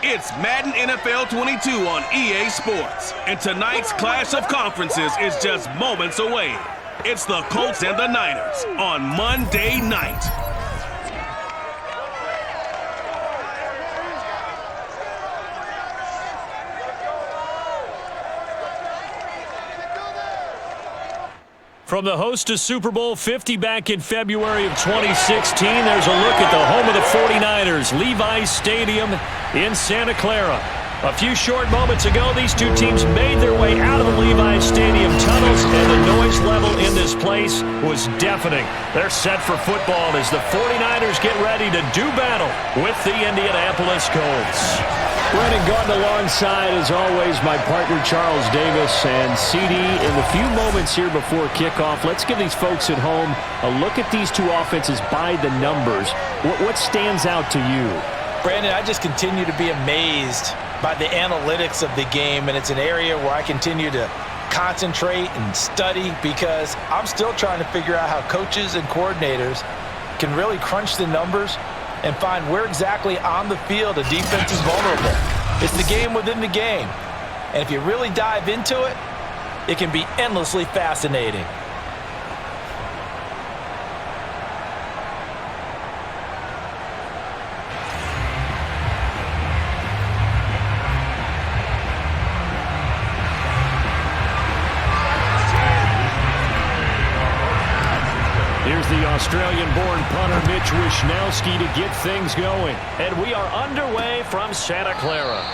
It's Madden NFL 22 on EA Sports, and tonight's clash of conferences is just moments away. It's the Colts and the Niners on Monday night. From the host to Super Bowl 50 back in February of 2016, there's a look at the home of the 49ers, Levi's Stadium in Santa Clara. A few short moments ago, these two teams made their way out of the Levi's Stadium tunnels, and the noise level in this place was deafening. They're set for football as the 49ers get ready to do battle with the Indianapolis Colts. Brennan Gordon alongside, as always, my partner Charles Davis. And CD, in the few moments here before kickoff, let's give these folks at home a look at these two offenses by the numbers. What stands out to you? Brandon, I just continue to be amazed by the analytics of the game, and it's an area where I continue to concentrate and study because I'm still trying to figure out how coaches and coordinators can really crunch the numbers and find where exactly on the field a defense is vulnerable. It's the game within the game. And if you really dive into it, it can be endlessly fascinating. Here's the Australian-born punter Mitch Wishnowsky to get things going. And we are underway from Santa Clara.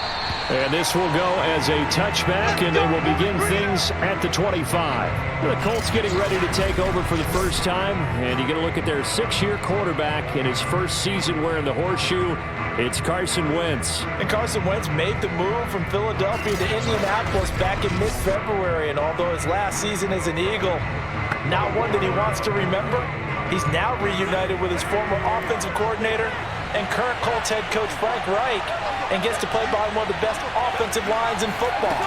And this will go as a touchback, and they will begin things at the 25. The Colts getting ready to take over for the first time. And you get a look at their 6-year quarterback in his first season wearing the horseshoe. It's Carson Wentz. And Carson Wentz made the move from Philadelphia to Indianapolis back in mid-February. And although his last season as an Eagle, not one that he wants to remember, he's now reunited with his former offensive coordinator and current Colts head coach Frank Reich, and gets to play behind one of the best offensive lines in football.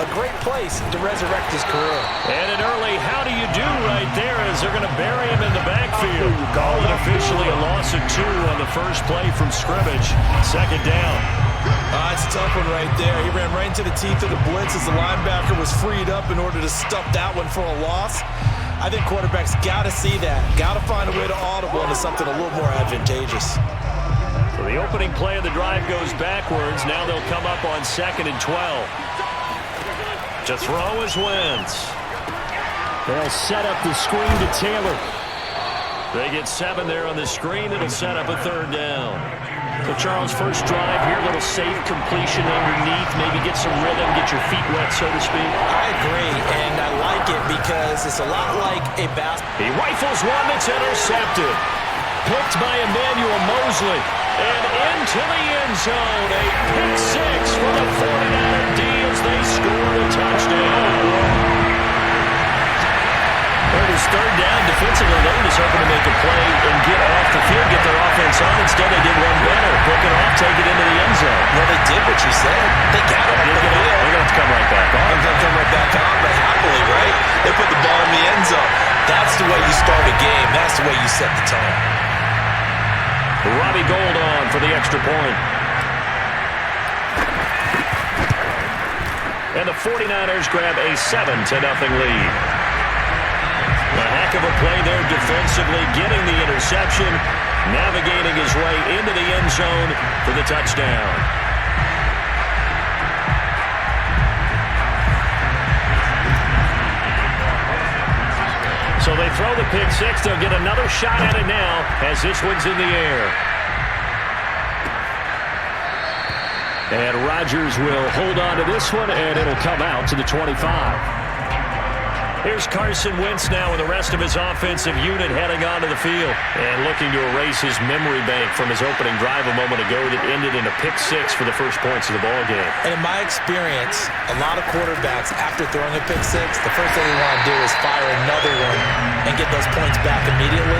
A great place to resurrect his career. And an early how do you do right there as they're going to bury him in the backfield. Call it officially a loss of 2 on the first play from scrimmage. Second down. It's a tough one right there. He ran right into the teeth of the blitz as the linebacker was freed up in order to stuff that one for a loss. I think quarterbacks got to see that. Got to find a way to audible into something a little more advantageous. So the opening play of the drive goes backwards. Now they'll come up on 2nd and 12. To throw is Wentz. They'll set up the screen to Taylor. They get 7 there on the screen. It'll set up a 3rd down. So Charles, first drive here, little safe completion underneath, maybe get some rhythm, get your feet wet, so to speak. I agree, and I like it because it's a lot like a basketball. He rifles one that's intercepted. Picked by Emmanuel Mosley. And into the end zone, a pick 6 for the 49er D as they score a touchdown. It is 3rd down. Defensively, they were just hoping to make a play and get off the field, get their offense on. Instead, they did one better. Pick it off, take it into the end zone. Well, they did what you said. They got it. They're going to have to come right back on. They're going to come right back on, but happily, right? They put the ball in the end zone. That's the way you start a game. That's the way you set the tone. Robbie Gould on for the extra point. And the 49ers grab a 7-0 lead. A heck of a play there defensively, getting the interception, navigating his way into the end zone for the touchdown. So they throw the pick 6. They'll get another shot at it now as this one's in the air. And Rodgers will hold on to this one, and it'll come out to the 25. Here's Carson Wentz now with the rest of his offensive unit heading onto the field and looking to erase his memory bank from his opening drive a moment ago that ended in a pick 6 for the first points of the ballgame. And in my experience, a lot of quarterbacks, after throwing a pick 6, the first thing they want to do is fire another one and get those points back immediately.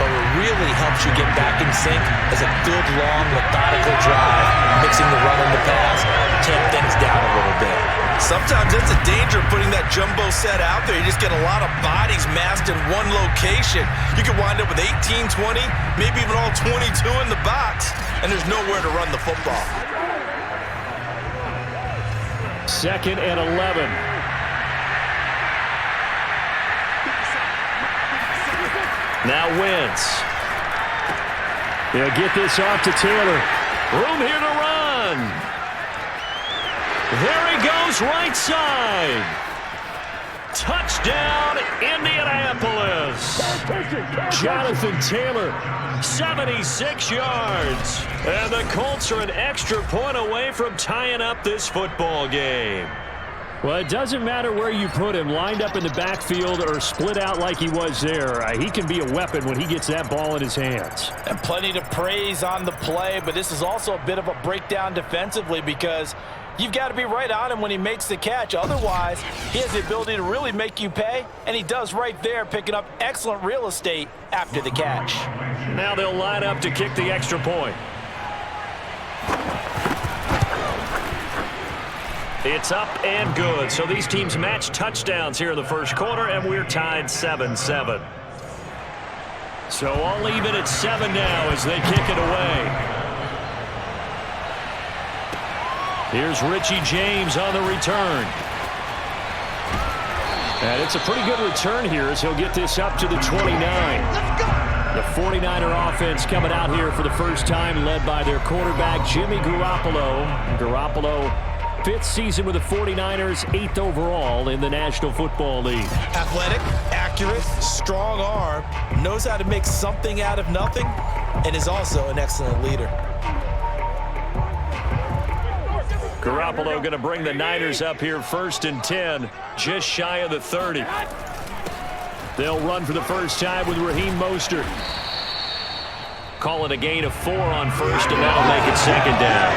But what really helps you get back in sync is a good, long, methodical drive, mixing the run and the pass, tamp things down a little bit. Sometimes that's a danger of putting that jumbo set out there. You just get a lot of bodies massed in one location. You could wind up with 18, 20, maybe even all 22 in the box, and there's nowhere to run the football. 2nd and 11. Now Wentz. He'll get this off to Taylor. Room here to run. There he goes, right side. Touchdown, Indianapolis. Jonathan Taylor, 76 yards. And the Colts are an extra point away from tying up this football game. Well, it doesn't matter where you put him, lined up in the backfield or split out like he was there. He can be a weapon when he gets that ball in his hands. And plenty to praise on the play, but this is also a bit of a breakdown defensively because you've got to be right on him when he makes the catch. Otherwise, he has the ability to really make you pay, and he does right there, picking up excellent real estate after the catch. Now they'll line up to kick the extra point. It's up and good. So these teams match touchdowns here in the first quarter, and we're tied 7-7. So all even at 7 now as they kick it away. Here's Richie James on the return. And it's a pretty good return here as he'll get this up to the 29. The 49er offense coming out here for the first time, led by their quarterback, Jimmy Garoppolo. Garoppolo, 5th season with the 49ers, 8th overall in the National Football League. Athletic, accurate, strong arm, knows how to make something out of nothing, and is also an excellent leader. Garoppolo going to bring the Niners up here 1st and 10, just shy of the 30. They'll run for the first time with Raheem Mostert. Call it a gain of 4 on 1st, and that'll make it 2nd down.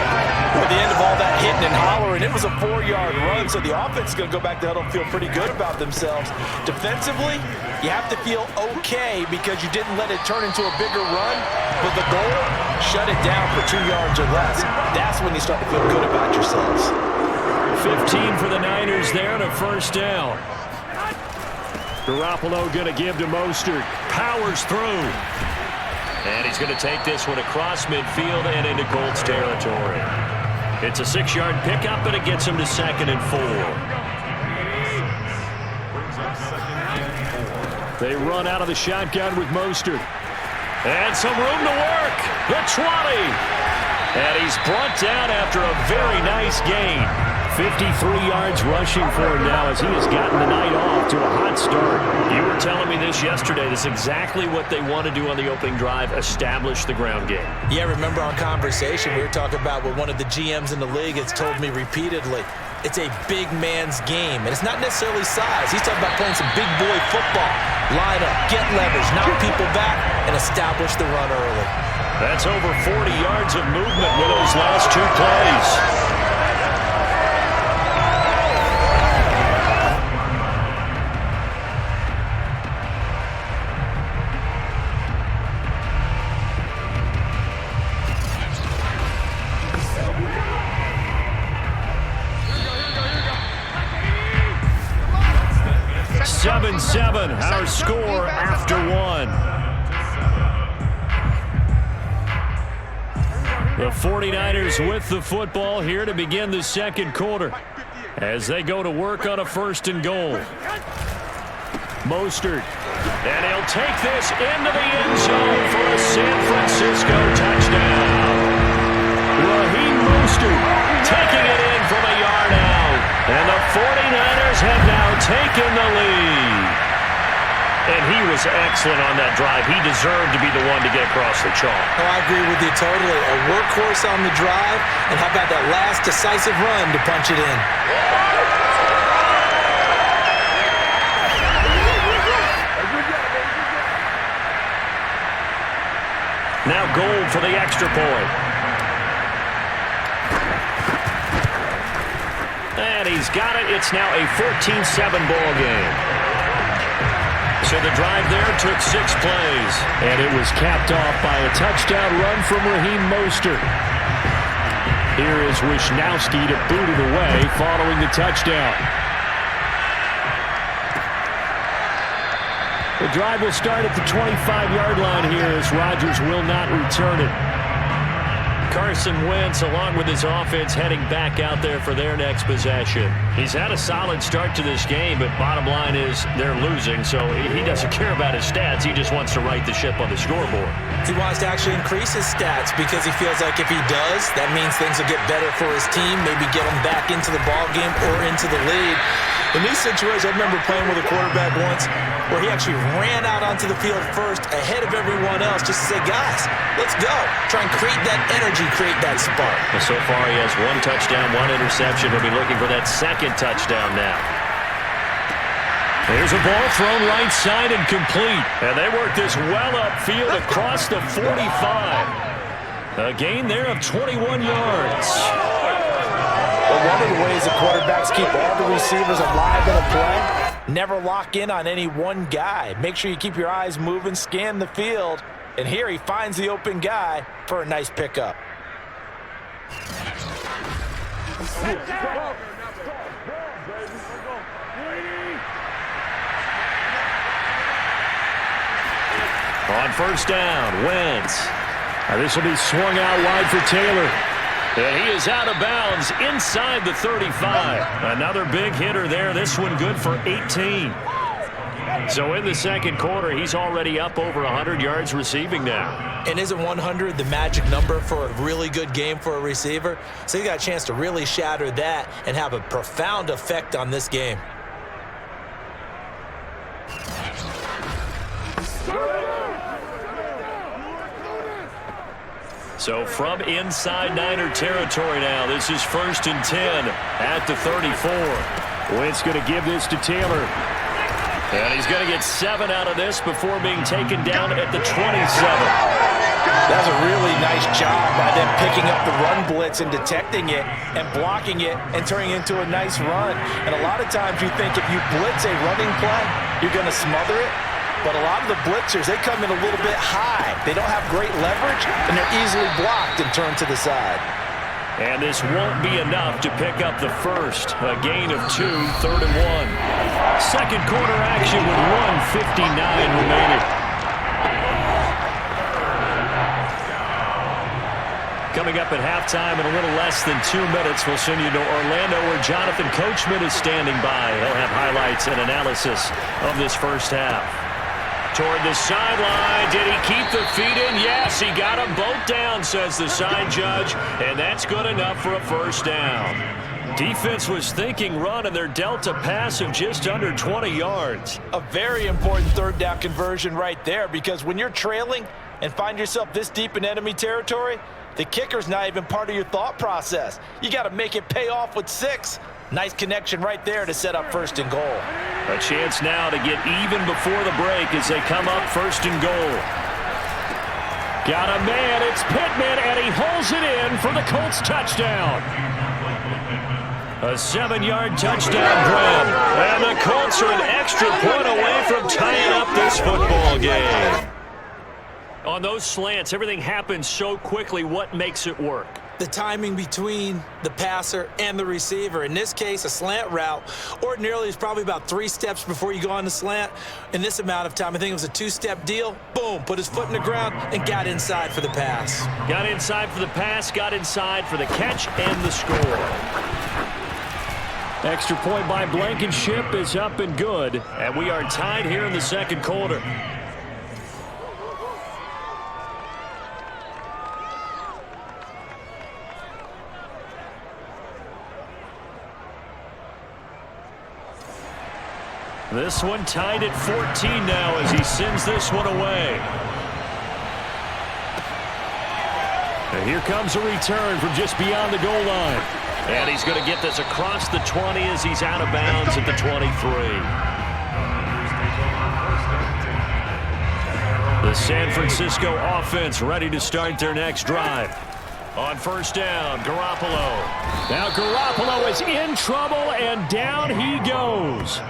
At the end of all that hitting and hollering, it was a 4-yard run, so the offense is going to go back to huddle and feel pretty good about themselves. Defensively, you have to feel okay because you didn't let it turn into a bigger run, but the goal, shut it down for 2 yards or less. That's when you start to feel good about yourselves. 15 for the Niners there and a 1st down. Garoppolo going to give to Mostert. Powers through. And he's going to take this one across midfield and into Colts territory. It's a 6-yard pickup, and it gets him to 2nd and 4. They run out of the shotgun with Mostert. And some room to work. The 20. And he's brought down after a very nice gain. 53 yards rushing for him now as he has gotten the night off to a hot start. You were telling me this yesterday. This is exactly what they want to do on the opening drive, establish the ground game. Yeah, remember our conversation? We were talking about what one of the GMs in the league has told me repeatedly. It's a big man's game, and it's not necessarily size. He's talking about playing some big boy football. Line up, get leverage, knock people back, and establish the run early. That's over 40 yards of movement with those last 2 plays. Our score after 1. The 49ers with the football here to begin the second quarter as they go to work on a 1st and goal. Mostert, and he'll take this into the end zone for a San Francisco touchdown. Raheem Mostert taking it in from a yard out, and the 49ers have now taken the lead. And he was excellent on that drive. He deserved to be the one to get across the chalk. Oh, I agree with you totally. A workhorse on the drive, and how about that last decisive run to punch it in? Now goal for the extra point. And he's got it. It's now a 14-7 ball game. So the drive there took 6 plays, and it was capped off by a touchdown run from Raheem Mostert. Here is Wisnowski to boot it away following the touchdown. The drive will start at the 25-yard line here as Rodgers will not return it. Carson Wentz, along with his offense, heading back out there for their next possession. He's had a solid start to this game, but bottom line is they're losing, so he doesn't care about his stats. He just wants to right the ship on the scoreboard. He wants to actually increase his stats because he feels like if he does, that means things will get better for his team, maybe get him back into the ball game or into the lead. In these situations, I remember playing with a quarterback once where he actually ran out onto the field first ahead of everyone else just to say, guys, let's go. Try and create that energy, create that spark. Well, so far he has 1 touchdown, 1 interception. He'll be looking for that second touchdown now. There's a ball thrown right side and complete. And they work this well upfield across the 45. A gain there of 21 yards. Well, one of the ways the quarterbacks keep all the receivers alive in a play, never lock in on any one guy. Make sure you keep your eyes moving, scan the field. And here he finds the open guy for a nice pickup. On first down, Wentz. This will be swung out wide for Taylor. And he is out of bounds inside the 35. Another big hitter there. This one good for 18. So in the second quarter, he's already up over 100 yards receiving now. And isn't 100 the magic number for a really good game for a receiver? So he got a chance to really shatter that and have a profound effect on this game. So from inside Niner territory now, this is 1st and 10 at the 34. Wentz going to give this to Taylor. And he's going to get 7 out of this before being taken down at the 27. That's a really nice job by them picking up the run blitz and detecting it and blocking it and turning it into a nice run. And a lot of times you think if you blitz a running play, you're going to smother it. But a lot of the blitzers, they come in a little bit high. They don't have great leverage, and they're easily blocked and turned to the side. And this won't be enough to pick up the first. A gain of 2, 3rd and 1. Second quarter action with 1:59 remaining. Coming up at halftime in a little less than 2 minutes, we'll send you to Orlando where Jonathan Coachman is standing by. He'll have highlights and analysis of this first half. Toward the sideline. Did he keep the feet in? Yes, he got them both down, says the side judge, and that's good enough for a first down. Defense was thinking run, and they're dealt a pass of just under 20 yards. A very important third down conversion right there, because when you're trailing and find yourself this deep in enemy territory, the kicker's not even part of your thought process. You got to make it pay off with 6. Nice connection right there to set up 1st and goal. A chance now to get even before the break as they come up 1st and goal. Got a man, it's Pittman, and he holds it in for the Colts touchdown. A 7-yard touchdown grab. And the Colts are an extra point away from tying up this football game. On those slants, everything happens so quickly. What makes it work? The timing between the passer and the receiver. In this case, a slant route ordinarily is probably about 3 steps before you go on the slant. In this amount of time, I think it was a 2-step deal. Boom, put his foot in the ground and got inside for the pass. Got inside for the pass, got inside for the catch and the score. Extra point by Blankenship is up and good. And we are tied here in the second quarter. This one tied at 14 now as he sends this one away. And here comes a return from just beyond the goal line. And he's going to get this across the 20 as he's out of bounds at the 23. The San Francisco offense ready to start their next drive. On first down, Garoppolo. Now Garoppolo is in trouble, and down he goes.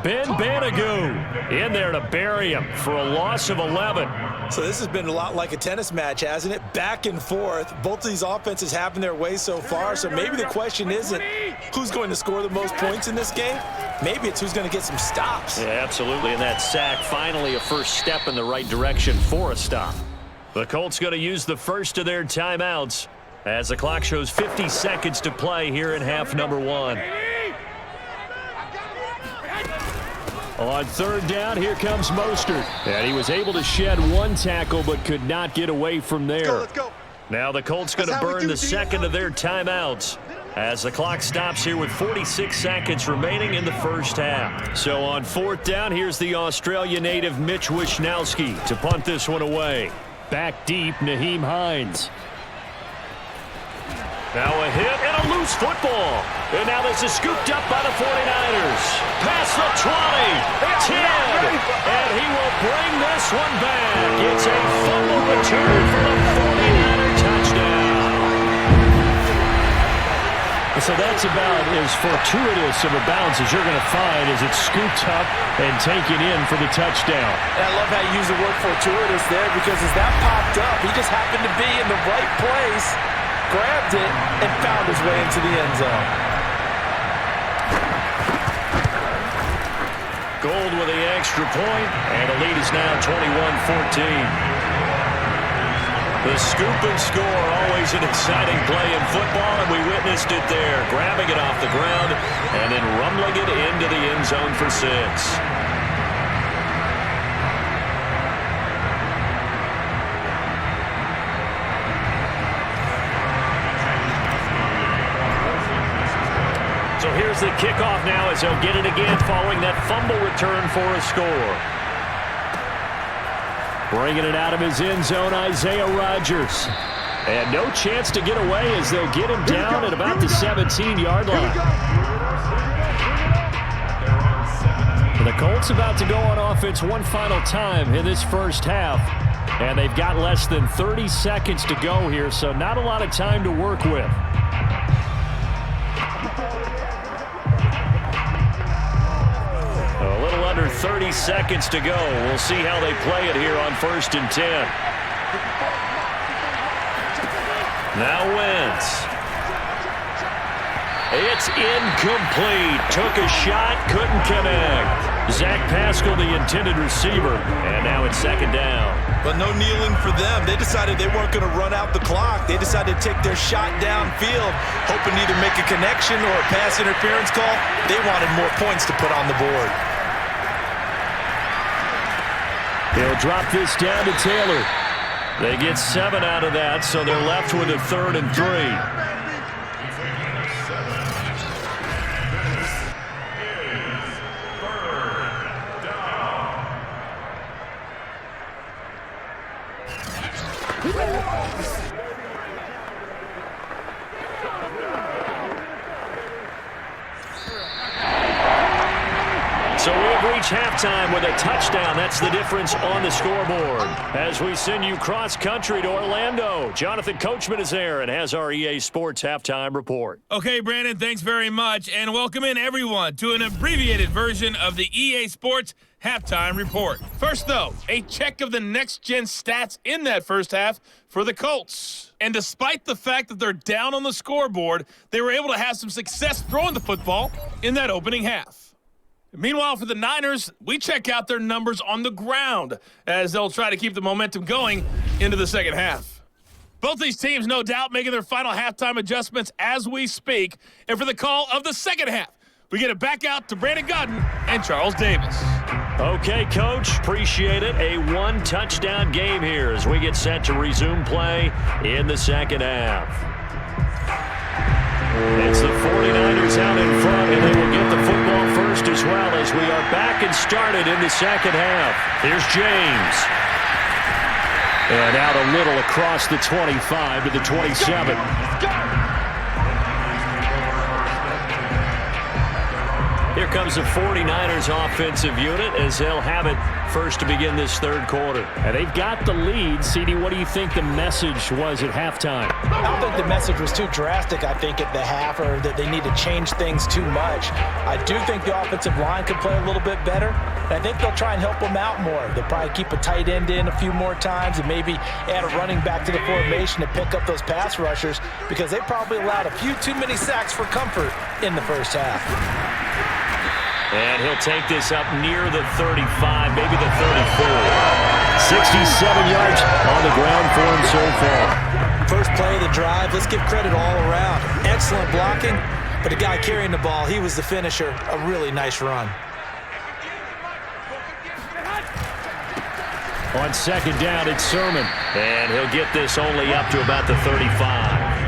Ben Banagoo in there to bury him for a loss of 11. So this has been a lot like a tennis match, hasn't it? Back and forth. Both of these offenses having their way so far. So maybe the question isn't who's going to score the most points in this game. Maybe it's who's going to get some stops. Yeah, absolutely. And that sack, finally a first step in the right direction for a stop. The Colts going to use the first of their timeouts. as the clock shows 50 seconds to play here in half number 1. On third down, here comes Mostert. And he was able to shed one tackle but could not get away from there. Let's go. Now the Colts going to burn the second of their timeouts as the clock stops here with 46 seconds remaining in the first half. So on fourth down, here's the Australia native Mitch Wishnowsky to punt this one away. Back deep, Nyheim Hines. Now a hit and a loose football. And now this is scooped up by the 49ers. Past the 20, 10, and he will bring this one back. It's a fumble return for the 49er touchdown. So that's about as fortuitous of a bounce as you're going to find as it's scooped up and taken in for the touchdown. And I love how you use the word fortuitous there because as that popped up, he just happened to be in the right place, grabbed it, and found his way into the end zone. Gold with the extra point, and the lead is now 21-14. The scoop and score, always an exciting play in football, and we witnessed it there, grabbing it off the ground and then rumbling it into the end zone for 6. So here's the kickoff now as they'll get it again following that fumble return for a score. Bringing it out of his end zone, Isaiah Rodgers. And no chance to get away as they'll get him down at about the 17-yard line. The Colts about to go on offense one final time in this first half. And they've got less than 30 seconds to go here, so not a lot of time to work with. A little under 30 seconds to go. We'll see how they play it here on 1st and 10. Now Wentz. It's incomplete. Took a shot, couldn't connect. Zach Pascal, the intended receiver. And now it's 2nd down. But no kneeling for them. They decided they weren't going to run out the clock. They decided to take their shot downfield, hoping to either make a connection or a pass interference call. They wanted more points to put on the board. They'll drop this down to Taylor. They get 7 out of that, so they're left with a 3rd and 3. So we've reached halftime with a touchdown. That's the difference on the scoreboard. As we send you cross-country to Orlando, Jonathan Coachman is there and has our EA Sports halftime report. Okay, Brandon, thanks very much, and welcome in, everyone, to an abbreviated version of the EA Sports halftime report. First, though, a check of the next-gen stats in that first half for the Colts. And despite the fact that they're down on the scoreboard, they were able to have some success throwing the football in that opening half. Meanwhile, for the Niners, we check out their numbers on the ground as they'll try to keep the momentum going into the second half. Both these teams, no doubt, making their final halftime adjustments as we speak. And for the call of the second half, we get it back out to Brandon Godden and Charles Davis. Okay, Coach, appreciate it. A one-touchdown game here as we get set to resume play in the second half. It's the 49ers out in front, and they will get the football first as well as we are back and started in the second half. Here's James. And out a little across the 25 to the 27. Here comes the 49ers offensive unit as they'll have it first to begin this third quarter. And they've got the lead. CD, what do you think the message was at halftime? I don't think the message was too drastic, I think, at the half, or that they need to change things too much. I do think the offensive line could play a little bit better, and I think they'll try and help them out more. They'll probably keep a tight end in a few more times and maybe add a running back to the formation to pick up those pass rushers because they probably allowed a few too many sacks for comfort in the first half. And he'll take this up near the 35, maybe the 34. 67 yards on the ground for him so far. First play of the drive, let's give credit all around. Excellent blocking, but the guy carrying the ball, he was the finisher. A really nice run. On second down, it's Sermon. And he'll get this only up to about the 35.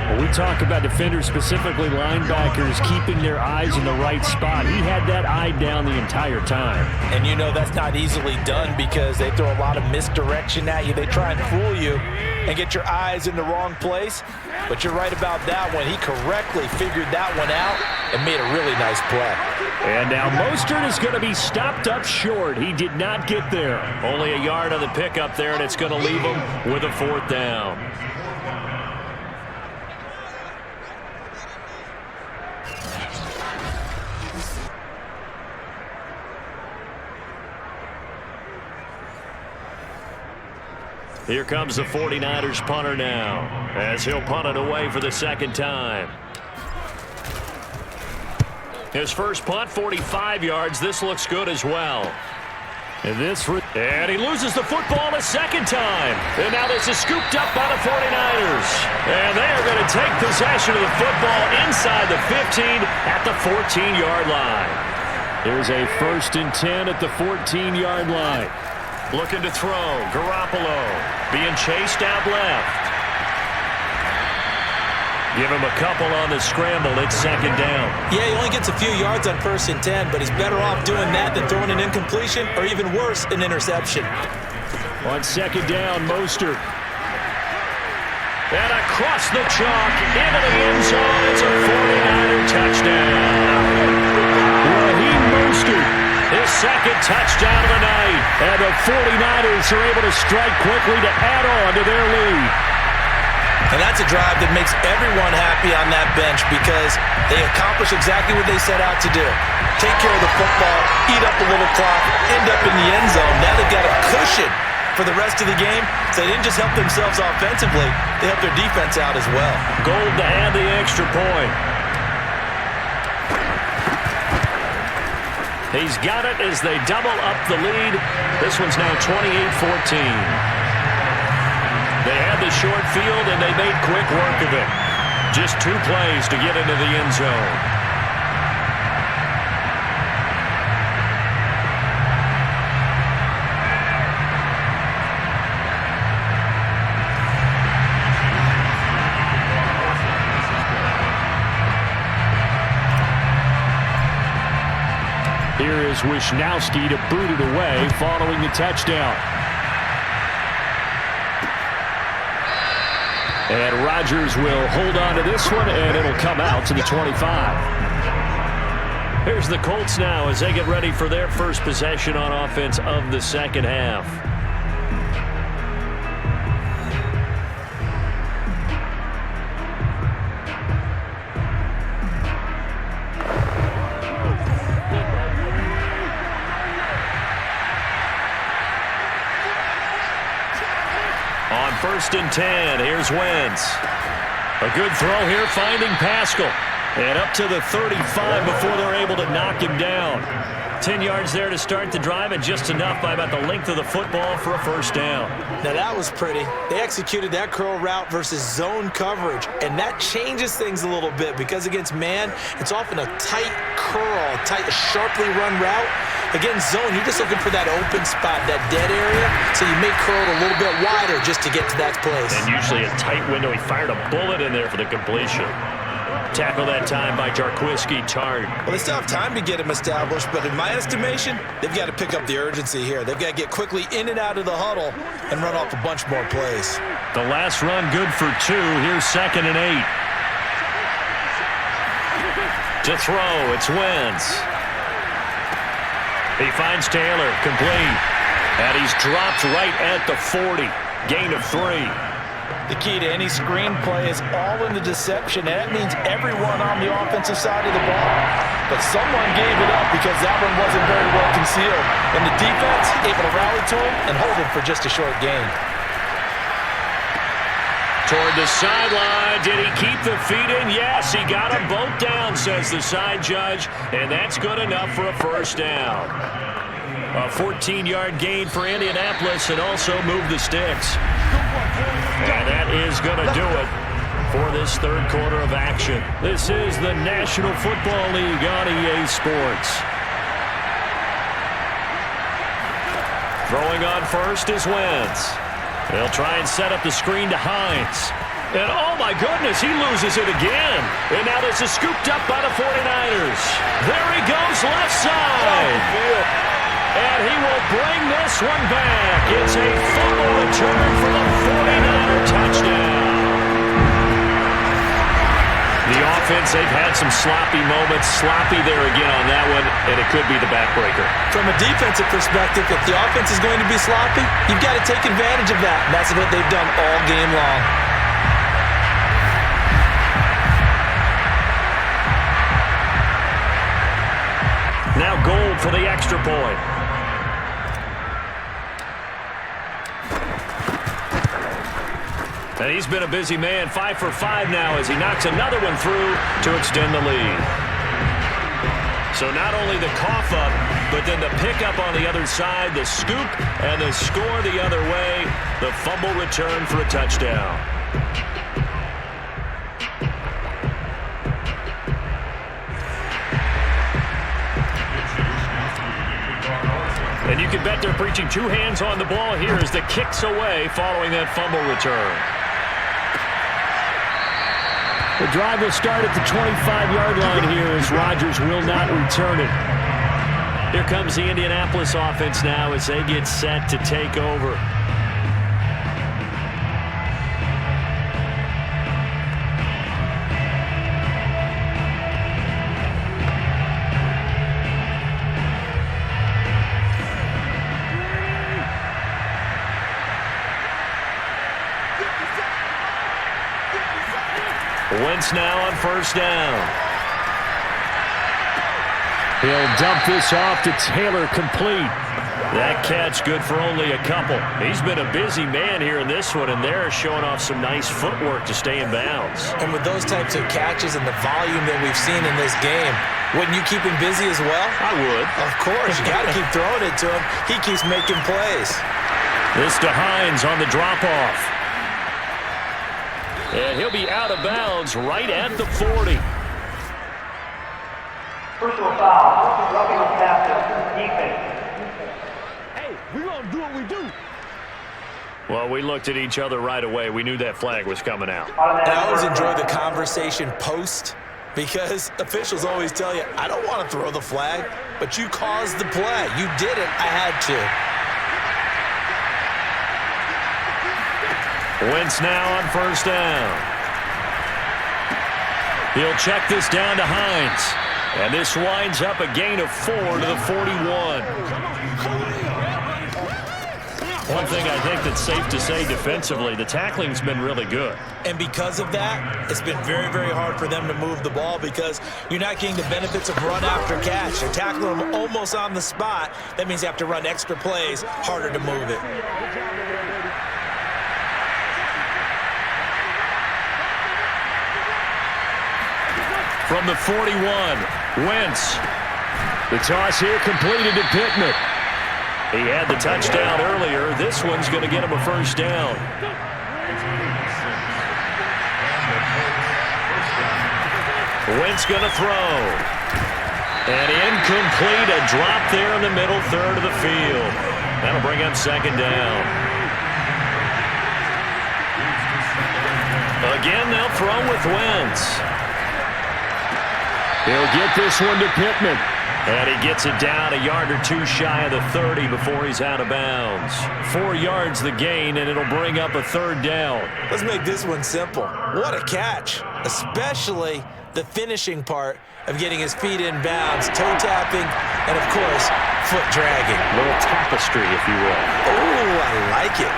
When we talk about defenders, specifically linebackers, keeping their eyes in the right spot, he had that eye down the entire time. And you know that's not easily done because they throw a lot of misdirection at you. They try and fool you and get your eyes in the wrong place. But you're right about that one. He correctly figured that one out and made a really nice play. And now Mostert is going to be stopped up short. He did not get there. Only a yard on the pickup there, and it's going to leave him with a 4th down. Here comes the 49ers punter now, as he'll punt it away for the second time. His first punt, 45 yards. This looks good as well. And he loses the football a second time. And now this is scooped up by the 49ers. And they are going to take possession of the football inside the 15 at the 14-yard line. Here's a 1st and 10 at the 14-yard line. Looking to throw. Garoppolo being chased out left. Give him a couple on the scramble. It's second down. Yeah, he only gets a few yards on 1st and 10, but he's better off doing that than throwing an incompletion or even worse, an interception. On second down, Mostert. And across the chalk into the end zone. It's a 49er touchdown. Raheem Mostert. His second touchdown of the night. And the 49ers are able to strike quickly to add on to their lead. And that's a drive that makes everyone happy on that bench because they accomplish exactly what they set out to do. Take care of the football, eat up a little clock, end up in the end zone. Now they've got a cushion for the rest of the game. So they didn't just help themselves offensively, they helped their defense out as well. Gold to add the extra point. He's got it as they double up the lead. This one's now 28-14. They had the short field, and they made quick work of it. Just 2 plays to get into the end zone. Here is Wisnowski to boot it away following the touchdown. And Rodgers will hold on to this one, and it'll come out to the 25. Here's the Colts now as they get ready for their first possession on offense of the second half. On 1st and 10, here's Wentz. A good throw here, finding Pascal. And up to the 35 before they're able to knock him down. 10 yards there to start the drive, and just enough by about the length of the football for a 1st down. Now that was pretty. They executed that curl route versus zone coverage, and that changes things a little bit because against man, it's often a tight curl, a sharply run route. Against zone, you're just looking for that open spot, that dead area, so you may curl it a little bit wider just to get to that place. And usually a tight window. He fired a bullet in there for the completion. Tackle that time by Jarquiski Tart. Well, they still have time to get him established, but in my estimation, they've got to pick up the urgency here. They've got to get quickly in and out of the huddle and run off a bunch more plays. The last run good for 2. Here's 2nd and 8. To throw, it's Wentz. He finds Taylor, complete. And he's dropped right at the 40. Gain of 3. The key to any screenplay is all in the deception, and that means everyone on the offensive side of the ball. But someone gave it up because that one wasn't very well concealed. And the defense able to rally to him and hold him for just a short gain. Toward the sideline. Did he keep the feet in? Yes, he got them both down, says the side judge. And that's good enough for a 1st down. A 14-yard gain for Indianapolis and also move the sticks. And that is going to do it for this third quarter of action. This is the National Football League on EA Sports. Throwing on first is Wentz. They'll try and set up the screen to Hines. And oh my goodness, he loses it again. And now this is scooped up by the 49ers. There he goes left side. And he will bring this one back. It's a fumble return for the 49er touchdown. The offense, they've had some sloppy moments. Sloppy there again on that one, and it could be the backbreaker. From a defensive perspective, if the offense is going to be sloppy, you've got to take advantage of that. That's what they've done all game long. Now Gold for the extra point. And he's been a busy man, 5 for 5 now as he knocks another one through to extend the lead. So not only the cough up, but then the pickup on the other side, the scoop, and the score the other way, the fumble return for a touchdown. And you can bet they're preaching two hands on the ball here as the kick's away following that fumble return. The drive will start at the 25-yard line here as Rodgers will not return it. Here comes the Indianapolis offense now as they get set to take over. Wentz now on first down. He'll dump this off to Taylor, complete. That catch good for only a couple. He's been a busy man here in this one, and they're showing off some nice footwork to stay in bounds. And with those types of catches and the volume that we've seen in this game, wouldn't you keep him busy as well? I would. Of course. You got to keep throwing it to him. He keeps making plays. This to Hines on the drop-off. And he'll be out of bounds right at the 40. Personal foul. Roughing the captain. Defense. Hey, we're going to do what we do. Well, we looked at each other right away. We knew that flag was coming out. And I always enjoy the conversation post because officials always tell you, I don't want to throw the flag, but you caused the play. You did it. I had to. Wentz now on first down. He'll check this down to Hines. And this winds up a gain of 4 to the 41. One thing I think that's safe to say defensively, the tackling's been really good. And because of that, it's been very, very hard for them to move the ball because you're not getting the benefits of run after catch. You're tackling them almost on the spot. That means you have to run extra plays, harder to move it. From the 41, Wentz. The toss here completed to Pittman. He had the touchdown earlier. This one's going to get him a first down. Wentz going to throw. And incomplete. A drop there in the middle third of the field. That'll bring up second down. Again, they'll throw with Wentz. He'll get this one to Pittman. And he gets it down a yard or two shy of the 30 before he's out of bounds. 4 yards the gain, and it'll bring up a third down. Let's make this one simple. What a catch, especially the finishing part of getting his feet in bounds, toe tapping, and, of course, foot dragging. A little tapestry, if you will. Oh, I like it.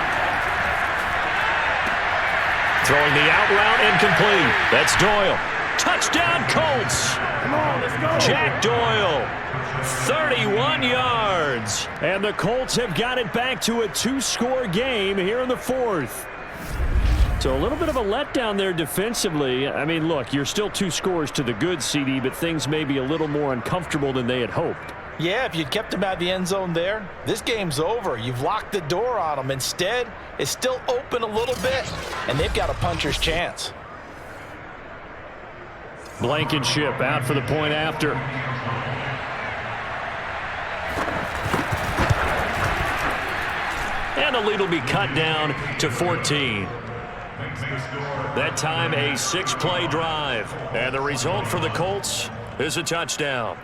Throwing the out route incomplete. That's Doyle. Touchdown, Colts. Come on, let's go. Jack Doyle, 31 yards. And the Colts have got it back to a 2-score game here in the fourth. So a little bit of a letdown there defensively. I mean, look, you're still 2 scores to the good, CD, but things may be a little more uncomfortable than they had hoped. Yeah, if you'd kept him out of the end zone there, this game's over. You've locked the door on him. Instead, it's still open a little bit, and they've got a puncher's chance. Blankenship out for the point after. And the lead will be cut down to 14. That time a 6-play drive. And the result for the Colts is a touchdown.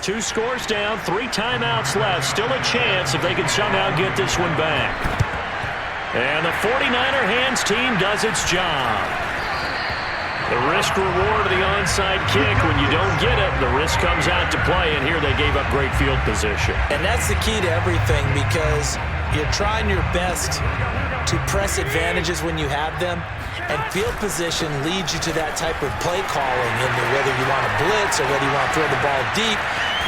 Two scores down, 3 timeouts left. Still a chance if they can somehow get this one back. And the 49er hands team does its job. The risk reward of the onside kick, when you don't get it, the risk comes out to play, and here they gave up great field position. And that's the key to everything, because you're trying your best to press advantages when you have them, and field position leads you to that type of play calling, into whether you want to blitz or whether you want to throw the ball deep.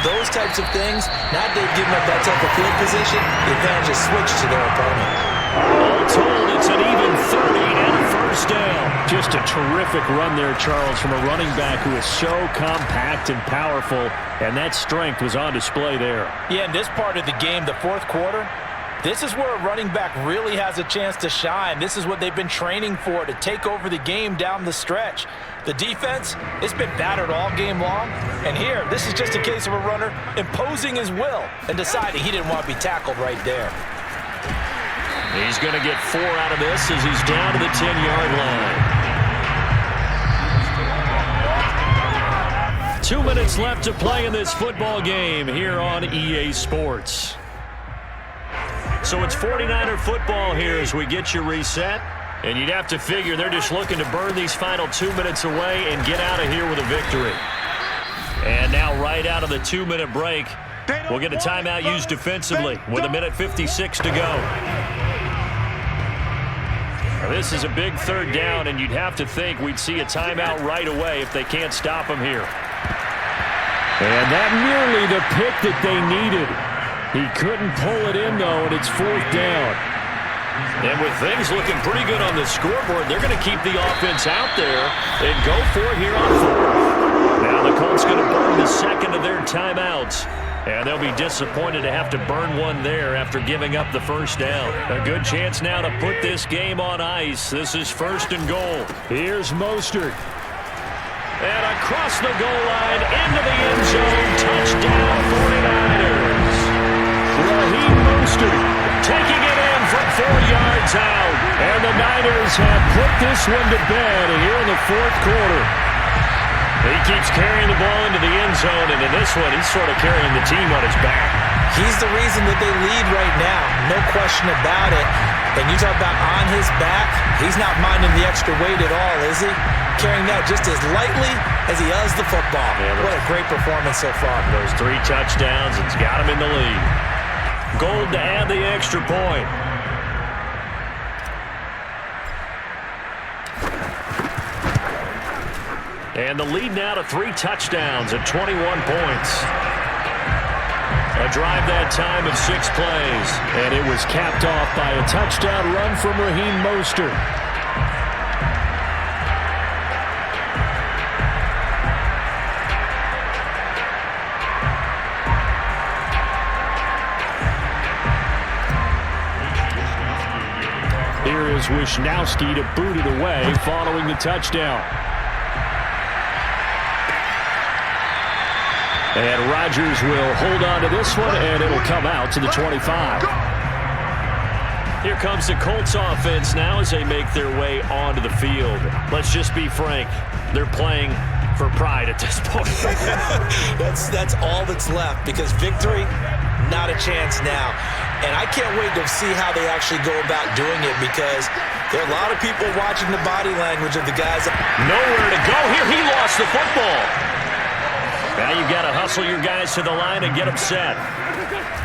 Those types of things, now they've given up that type of field position, the advantage is switched to their opponent. All told, it's an even 30 and a first down. Just a terrific run there, Charles, from a running back who is so compact and powerful, and that strength was on display there. Yeah, in this part of the game, the fourth quarter, this is where a running back really has a chance to shine. This is what they've been training for, to take over the game down the stretch. The defense, it's been battered all game long. And here, this is just a case of a runner imposing his will and deciding he didn't want to be tackled right there. He's going to get 4 out of this as he's down to the 10-yard line. 2 minutes left to play in this football game here on EA Sports. So it's 49er football here as we get you reset. And you'd have to figure they're just looking to burn these final 2 minutes away and get out of here with a victory. And now right out of the 2-minute break, we'll get a timeout used defensively with 1:56 to go. Now, this is a big third down, and you'd have to think we'd see a timeout right away if they can't stop him here. And that nearly the pick that they needed. He couldn't pull it in, though, and it's 4th down. And with things looking pretty good on the scoreboard, they're going to keep the offense out there and go for it here on 4th. Now the Colts going to burn the second of their timeouts. And they'll be disappointed to have to burn one there after giving up the first down. A good chance now to put this game on ice. This is 1st and goal. Here's Mostert. And across the goal line, into the end zone. Touchdown, 49ers. Raheem Mostert taking it in from 4 yards out. And the Niners have put this one to bed here in the 4th quarter. He keeps carrying the ball into the end zone, and in this one, he's sort of carrying the team on his back. He's the reason that they lead right now, no question about it. And you talk about on his back, he's not minding the extra weight at all, is he? Carrying that just as lightly as he does the football. Yeah, what a great performance so far. Those 3 touchdowns, it's got him in the lead. Gold to add the extra point. And the lead now to 3 touchdowns at 21 points. A drive that time of 6 plays. And it was capped off by a touchdown run from Raheem Mostert. Here is Wisnowski to boot it away following the touchdown. And Rodgers will hold on to this one, and it'll come out to the 25. Here comes the Colts offense now as they make their way onto the field. Let's just be frank. They're playing for pride at this point. That's all that's left, because victory, not a chance now. And I can't wait to see how they actually go about doing it, because there are a lot of people watching the body language of the guys. Nowhere to go here. He lost the football. Now you've got to hustle your guys to the line and get them set.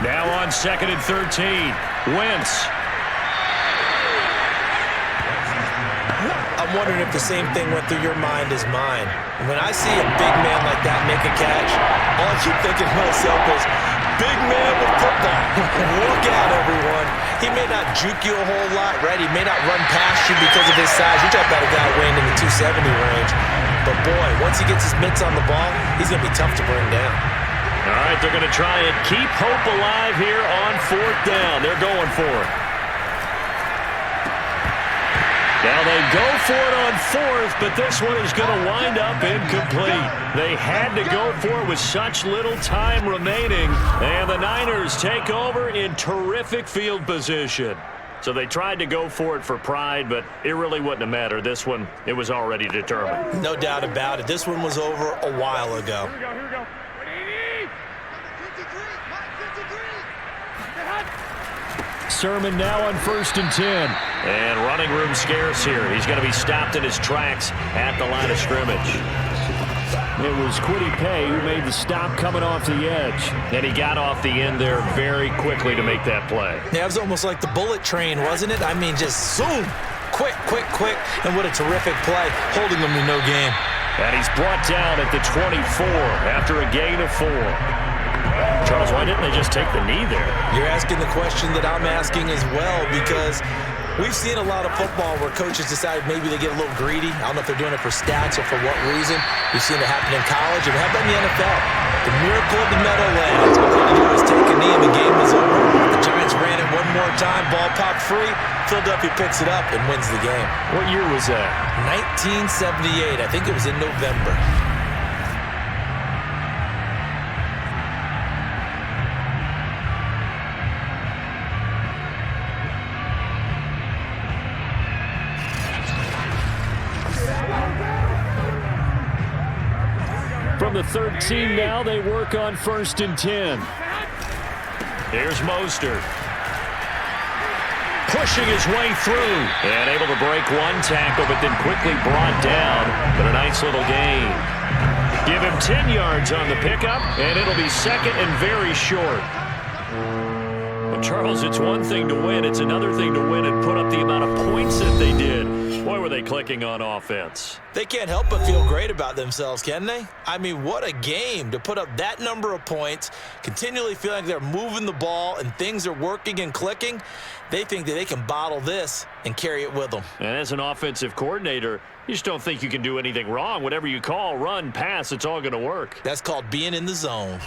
Now on 2nd and 13. Wentz. I'm wondering if the same thing went through your mind as mine. When I see a big man like that make a catch, all I keep thinking to myself is, big man with football. Look out, everyone. He may not juke you a whole lot, right? He may not run past you because of his size. You're talking about a guy weighing in the 270 range. But, boy, once he gets his mitts on the ball, he's going to be tough to bring down. All right, they're going to try and keep hope alive here on 4th down. They're going for it. Now they go for it on 4th, but this one is going to wind up incomplete. They had to go for it with such little time remaining, and the Niners take over in terrific field position. So they tried to go for it for pride, but it really wouldn't have mattered. This one, it was already determined. No doubt about it. This one was over a while ago. Here we go. Sermon now on 1st and 10. And running room scarce here. He's going to be stopped in his tracks at the line of scrimmage. It was Kwity Paye who made the stop coming off the edge. And he got off the end there very quickly to make that play. Yeah, it was almost like the bullet train, wasn't it? I mean, just zoom. Quick, quick, quick. And what a terrific play, holding them to no gain. And he's brought down at the 24 after a gain of 4. Charles, why didn't they just take the knee there? You're asking the question that I'm asking as well, because we've seen a lot of football where coaches decide maybe they get a little greedy. I don't know if they're doing it for stats or for what reason. We've seen it happen in college, and how about in the NFL? The miracle of the Meadowlands. What they had to do was take a knee, and the game was over. The Giants ran it one more time, ball popped free. Philadelphia picks it up and wins the game. What year was that? 1978. I think it was in November. From the 13 now, they work on 1st and 10. Here's Mostert. Pushing his way through. And able to break one tackle, but then quickly brought down. But a nice little gain. Give him 10 yards on the pickup, and it'll be 2nd and very short. Well, Charles, it's one thing to win. It's another thing to win and put up the amount of points that they did. Boy, were they clicking on offense. They can't help but feel great about themselves, can they? I mean, what a game to put up that number of points, continually feeling like they're moving the ball and things are working and clicking. They think that they can bottle this and carry it with them. And as an offensive coordinator, you just don't think you can do anything wrong. Whatever you call, run, pass, it's all going to work. That's called being in the zone.